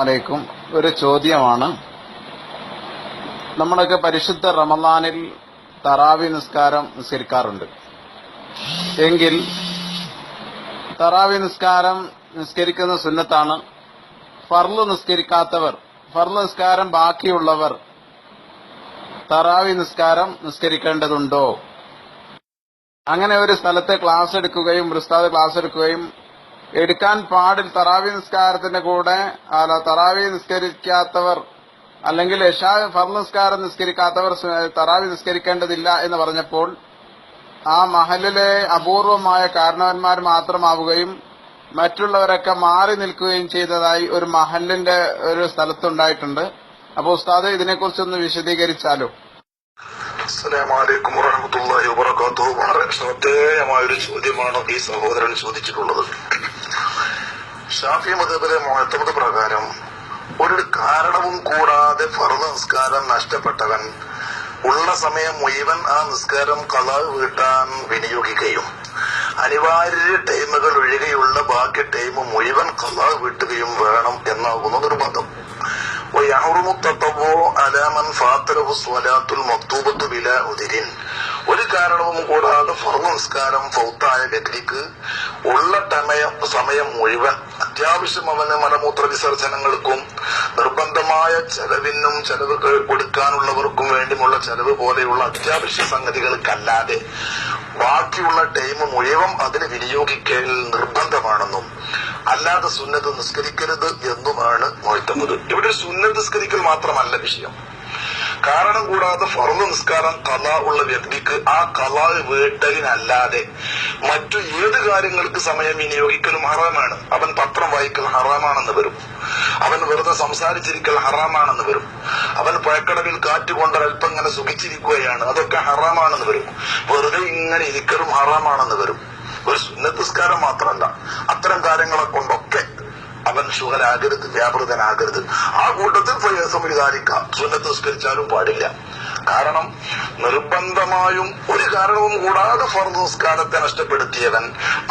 അലൈക്കും. ഒരു ചോദ്യമാണ്. നമ്മളൊക്കെ പരിശുദ്ധ റമദാനിൽ തറാവി നിസ്കാരം നിസ്കരിക്കാറുണ്ട്. എങ്കിൽ തറാവി നിസ്കാരം നിസ്കരിക്കുന്ന സുന്നത്താണ്. ഫർള് നിസ്കരിക്കാത്തവർ, ഫർള് നിസ്കാരം ബാക്കിയുള്ളവർ തറാവി നിസ്കാരം നിസ്കരിക്കേണ്ടതുണ്ടോ? അങ്ങനെ ഒരു സ്ഥലത്ത് ക്ലാസ് എടുക്കുകയും ഉസ്താദ് ക്ലാസ് എടുക്കാൻ പാടിൽ തറാവി നിസ്കാരത്തിന്റെ കൂടെ തറാവി നിസ്കരിക്കാത്തവർ അല്ലെങ്കിൽ ഫർള് നിസ്കാരം നിസ്കരിക്കാത്തവർ തറാവി നിസ്കരിക്കേണ്ടതില്ല എന്ന് പറഞ്ഞപ്പോൾ ആ മഹലിലെ അപൂർവമായ കാരണവന്മാർ മാത്രമാവുകയും മറ്റുള്ളവരൊക്കെ മാറി നിൽക്കുകയും ചെയ്തതായി ഒരു മഹലിന്റെ ഒരു സ്ഥലത്തുണ്ടായിട്ടുണ്ട്. അപ്പൊ ഉസ്താദ് ഇതിനെക്കുറിച്ചൊന്ന് വിശദീകരിച്ചാലോ? അസ്സലാമു അലൈക്കും വറഹ്മത്തുള്ളാഹി വബറകാതുഹു. വളരെ ശ്രദ്ധേയമായൊരു ചോദ്യമാണ് ഈ സഹോദരൻ ചോദിച്ചിട്ടുള്ളത്. ഷാഫി മദ്ഹബിലെ മുഅ്തമദ് പ്രകാരം ഒരു കാരണവും കൂടാതെ ഫർള് നിസ്കാരം നഷ്ടപ്പെട്ടവൻ ഉള്ള സമയം മുഴുവൻ ആ നിസ്കാരം ഖളാ വീട്ടാൻ വിനിയോഗിക്കുകയും അനിവാര്യ ടൈമുകൾ ഒഴികെയുള്ള ബാക്കി ടൈം മുഴുവൻ ഖളാ വീട്ടുകയും വേണം എന്നാകുന്നു നിർബന്ധം. ഒരു കാരണവും കൂടാതെ ഫർള് നിസ്കാരം ഫൗത്തായ വ്യക്തിക്ക് ഉള്ള സമയം മുഴുവൻ അത്യാവശ്യം അവന് മലമൂത്ര വിസർജനങ്ങൾക്കും നിർബന്ധമായ ചെലവിനും ചെലവ് കൊടുക്കാനുള്ളവർക്കും വേണ്ടിയുള്ള ചെലവ് പോലെയുള്ള അത്യാവശ്യ സംഗതികൾക്കല്ലാതെ ബാക്കിയുള്ള ടൈം മുഴുവൻ അതിന് വിനിയോഗിക്കൽ നിർബന്ധമാണെന്നും അല്ലാതെ സുന്നത്ത് നിസ്കരിക്കരുത് എന്നുമാണ് മുഅ്തമദ്. ഇവിടെ സുന്നത്ത് നിസ്കരിക്കൽ മാത്രമല്ല വിഷയം. കാരണം കൂടാതെ ഫർള് നിസ്കാരം ഖളാ ഉള്ള വ്യക്തിക്ക് ആ ഖളാ വീട്ടലിനല്ലാതെ മറ്റു ഏത് കാര്യങ്ങൾക്ക് സമയം വിനിയോഗിക്കലും ഹറാമാണ്. അവൻ പത്രം വായിക്കൽ ഹറാമാണെന്ന് വരും, അവൻ വെറുതെ സംസാരിച്ചിരിക്കൽ ഹറാമാണെന്ന് വരും, അവൻ പുഴക്കടവിൽ കാറ്റുകൊണ്ട് അല്പം ഇങ്ങനെ സുഖിച്ചിരിക്കുകയാണ്, അതൊക്കെ ഹറാമാണെന്ന് വരും, വെറുതെ ഇങ്ങനെ ഇരിക്കലും ഹറാമാണെന്ന് വരും. ഒരു സുന്നത്ത് നിസ്കാരം മാത്രമല്ല, അത്തരം കാര്യങ്ങളെ കൊണ്ടൊക്കെ അവൻ ശുഗലാകരുത്, വ്യാപൃതനാകരുത്. ആ കൂട്ടത്തിൽ സംവിധാനിക്കാം, സുന്നത്ത് നിസ്കരിച്ചാലും പാടില്ല. കാരണം നിർബന്ധമായും ഒരു കാരണവും കൂടാതെ ഫർള് നിസ്കാരത്തെ നഷ്ടപ്പെടുത്തിയവൻ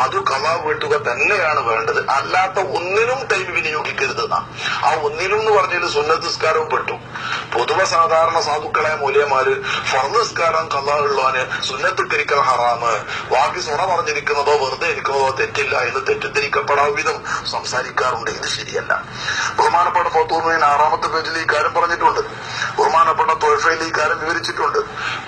അത് ഖളാ വീട്ടുക തന്നെയാണ് വേണ്ടത്. അല്ലാത്ത ഒന്നിനും ടൈം വിനിയോഗിക്കരുത്. ആ ഒന്നിനും എന്ന് പറഞ്ഞാൽ സുന്നത്ത് നിസ്കാരവും പെട്ടു. പൊതുവെ സാധാരണ സാധുക്കളെ മൂല്യമാര് ഫർള് നിസ്കാരം ഖളാ ഉള്ളവന് സുന്നത്ത് കരിക്കൽ ഹറാമ്, ബാക്കി സുണ പറഞ്ഞിരിക്കുന്നതോ വെറുതെ ഇരിക്കുന്നതോ തെറ്റില്ല എന്ന് തെറ്റിദ്ധരിക്കപ്പെടാൻ വിധം സംസാരിക്കാറുണ്ട്. ഇത് ശരിയല്ല. ബഹുമാനപ്പെട്ട ഫത്വയിൽ 6-ാമത്തെ പേജിൽ ഈ കാര്യം പറഞ്ഞിട്ടുണ്ട്. ബഹുമാനപ്പെട്ട തൊഹഫയിൽ ഈ കാര്യം വിവരിച്ചിട്ടുണ്ട്.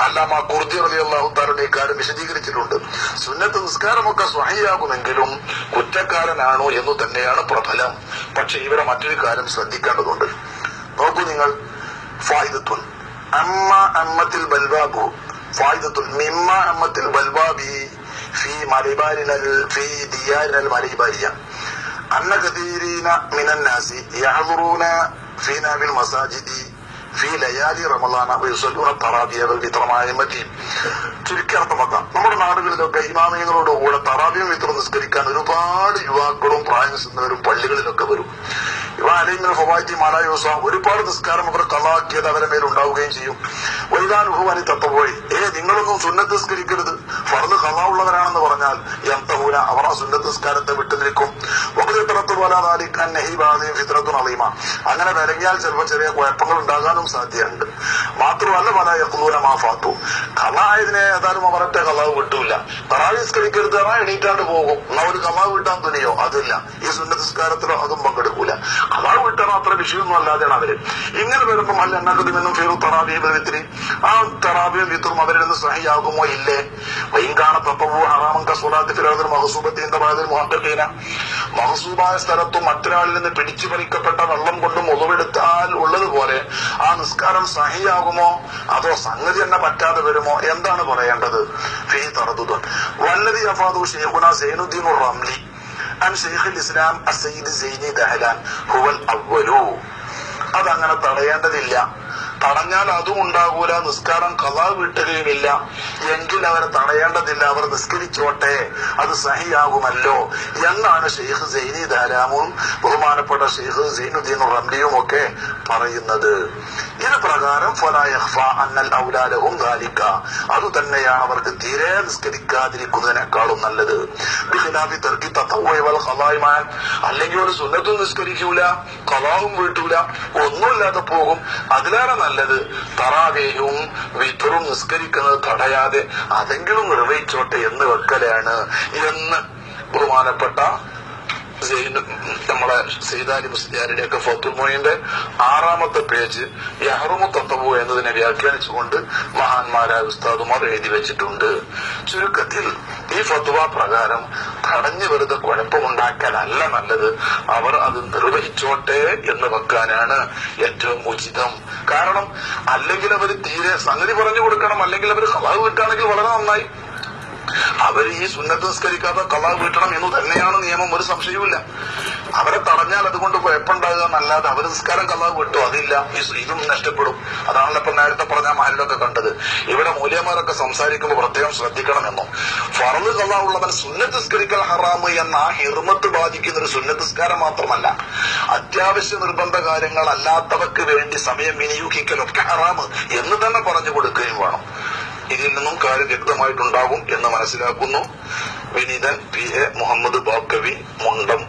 അല്ലാമ ഖുർദി റളിയല്ലാഹു തആല ഈ കാര്യം വിശദീകരിച്ചിട്ടുണ്ട്. സുന്നത്ത് നിസ്കാരമൊക്കെ സ്വഹീഹാകുമെങ്കിലും കുറ്റക്കാരനാണോ എന്ന് തന്നെയാണ് പ്രബലം. പക്ഷെ ഇവിടെ മറ്റൊരു കാര്യം ശ്രദ്ധിക്കേണ്ടതുണ്ട്. നോക്കൂ നിങ്ങൾ, ഫായിദത്തുൻ അമ്മ അമ്മത്തിൽ ബൽവാബു ഫായിദത്തുൻ മിമ്മ അമ്മത്തിൽ ബൽവാബി ഫീ മലിബാരിനൽ ഫീ ദിയാരിനൽ മലിബാരിയ അന്ന കതീരീന മിനൻ നാസി യഹ്ദുറൂന ഫീനാ ബിൽ മസാജിദി ഫീ ലയാലി റമളാന വയുസല്ലൂന തറാവിയ വൽ വിത്രമായ മതി. ചുരുക്കർത്ഥമാക്കാം, നമ്മുടെ നാടുകളിലൊക്കെ ഇമാമിയങ്ങളോട് കൂടെ തറാവിയും വിത്രം നിസ്കരിക്കാൻ ഒരുപാട് യുവാക്കളും പ്രായം ചെന്നവരും പള്ളികളിലൊക്കെ വരും. അലൈമിന് ഫവായിറ്റി മാലായോസ ഒരുപാട് നിസ്കാരം അവർ കളാക്കിയത് അവരെ മേലുണ്ടാവുകയും ചെയ്യും. വൈദാനുഭവാനി തത്തപോയി നിങ്ങളൊന്നും സുന്നത്ത് നിസ്കരിക്കരുത്, ഫർള് ഖളാ ഉള്ളവരാണെന്ന് പറഞ്ഞാൽ യംതഹൂന അവർ ആ സുന്നത്ത് നിസ്കാരത്തെ വിട്ടു നിൽക്കും. ഫിത്രത്തുൻ അളീമ അങ്ങനെ വിലങ്ങിയാൽ ചിലപ്പോൾ ചെറിയ കുഴപ്പങ്ങൾ ഉണ്ടാകാനും സാധ്യതയുണ്ട്. മാത്രമല്ല പല യഖ്ലൂന മാ ഫാത്തു ഖളാ ആയതിനെ ഏതായാലും അവരൊറ്റ ഖളാ വിട്ടൂല. തറാവീഹ് നിസ്കരിക്കരുത് എണീറ്റാണ്ട് പോകും. എന്നാ ഒരു ഖളാ വീട്ടാൻ തുനിയോ? അതില്ല. ഈ സുന്നത്ത് നിസ്കാരത്തിലോ അതും പങ്കെടുക്കൂല. ഖളാ വീട്ടാൻ അത്ര വിഷയമൊന്നും അല്ലാതെയാണ് അവര്. ഇങ്ങനെ വരുമ്പോൾ അല്ല എന്നകത്തുമെന്നും ഫീറു തറാവീഹ് വിത്രി ആ തറാവീഹ് വിത്രും അവരിൽ നിന്ന് സഹിയാകുമോ ഇല്ലേ? വൈകാണ തപ്പവോ ഹറാമൻ കസുലാത്തി ഫിറോദിൽ മഹസൂബത്തിന്റെ ഭാഗത്തിൽ മുഹഖഖീന മഹസൂബായ സ്ഥലത്തും മറ്റൊരാളിൽ നിന്ന് പിടിച്ചു പറിക്കപ്പെട്ട വെള്ളം കൊണ്ടും ഒളിവെടുത്താൽ ഉള്ളതുപോലെ ആ നിസ്കാരം സഹിയാകുമോ അതോ സംഗതി തന്നെ പറ്റാതെ വരുമോ? എന്താണ് പറയേണ്ടത്? ഫീ തറദുദുൻ വല്ലദി അഫാദു ശൈഖുനാ സൈനുദ്ദീൻ റംലി അൻ ശൈഖുൽ ഇസ്ലാം അസ്സയ്യിദ് സൈനി ദഹലാൻ ഹുവൽ അവ്വലു. അതങ്ങനെ തടയേണ്ടതില്ല. തടഞ്ഞാൽ അതും ഉണ്ടാകൂല, നിസ്കാരം ഖളാ വീട്ടുകയുമില്ല. എങ്കിൽ അവരെ തടയേണ്ടതില്ല, അവർ നിസ്കരിച്ചോട്ടെ, അത് സഹിയാകുമല്ലോ എന്നാണ് ഷെയ്ഖ് സൈനി ധാരാമും ബഹുമാനപ്പെട്ട ഷെയ്ഖ് സൈനുദ്ദീൻ റംലിയും ഒക്കെ പറയുന്നത്. ഇത് പ്രകാരം ഫലാ യഖ്ഫാ അന്നൽ ഔലാ ലഹും ദാലിക, അത് തന്നെയാണ് അവർക്ക് തീരെ നിസ്കരിക്കാതിരിക്കുന്നതിനേക്കാളും നല്ലത്. ബിഖിലാഫി തർക്കി തതവ്വുഇ വൽ ഖളാഇ മാൻ, അല്ലെങ്കിൽ ഒരു സുന്നത്തും നിസ്കരിക്കൂല, ഖളാവും വീട്ടൂല, ഒന്നുമില്ലാതെ പോകും. അതിലേറെ നല്ലത് തറാവീഹും വിത്റും നിസ്കരിക്കുന്നത് തടയാതെ അതെങ്കിലും നിർവഹിച്ചോട്ടെ എന്ന് വെക്കലാണ് എന്ന് ബഹുമാനപ്പെട്ട നമ്മളെ സയ്യിദാലി മുസ്ലിയാരുടെ ഒക്കെ ഫത്തുൽ മൊയ്ന്റെ 6ാമത്തെ പേജ് യഹ്റുമു തത്തവു എന്നതിനെ വ്യാഖ്യാനിച്ചുകൊണ്ട് മഹാന്മാരായ ഉസ്താദുമാർ എഴുതി വെച്ചിട്ടുണ്ട്. ചുരുക്കത്തിൽ ഈ ഫത്വ പ്രകാരം തടഞ്ഞു വെറുതെ കുഴപ്പമുണ്ടാക്കാനല്ല നല്ലത്, അവർ അത് നിർവഹിച്ചോട്ടെ എന്ന് വെക്കാനാണ് ഏറ്റവും ഉചിതം. കാരണം അല്ലെങ്കിൽ അവർ തീരെ സംഗതി പറഞ്ഞു കൊടുക്കണം, അല്ലെങ്കിൽ അവർ ഖളാ വീട്ടാണെങ്കിൽ വളരെ നന്നായി. അവർ ഈ സുന്നത്ത് നിസ്കരിക്കാതെ ഖളാ വീട്ടണം എന്ന് തന്നെയാണ് നിയമം, ഒരു സംശയവുമില്ല. അവരെ തടഞ്ഞാൽ അതുകൊണ്ട് കുഴപ്പമുണ്ടാകുക എന്നല്ലാതെ അവർ നിസ്കാരം ഖളാ വീട്ടും അതില്ല, ഇതും നഷ്ടപ്പെടും. അതാണല്ലോ ഇപ്പൊ നേരത്തെ പറഞ്ഞ മഹലിലൊക്കെ കണ്ടത്. ഇവിടെ മൂല്യമാരൊക്കെ സംസാരിക്കുമ്പോൾ പ്രത്യേകം ശ്രദ്ധിക്കണമെന്നും, ഫർള് ഖളാ ഉള്ളവൻ സുന്നത്ത് നിസ്കരിക്കൽ ഹറാമ് എന്ന ആ ഹിർമത്ത് ബാധിക്കുന്ന ഒരു സുന്നത്ത് നിസ്കാരം മാത്രമല്ല, അത്യാവശ്യ നിർബന്ധ കാര്യങ്ങൾ അല്ലാത്തവർക്ക് വേണ്ടി സമയം വിനിയോഗിക്കലൊക്കെ ഹറാമ് എന്ന് തന്നെ പറഞ്ഞു കൊടുക്കുകയും വേണം. ഇതിൽ നിന്നും കാര്യം വ്യക്തമായിട്ടുണ്ടാകും എന്ന് മനസ്സിലാക്കുന്നു. വിനീതൻ പി എ മുഹമ്മദ് ബാക്കവി, മുണ്ടം.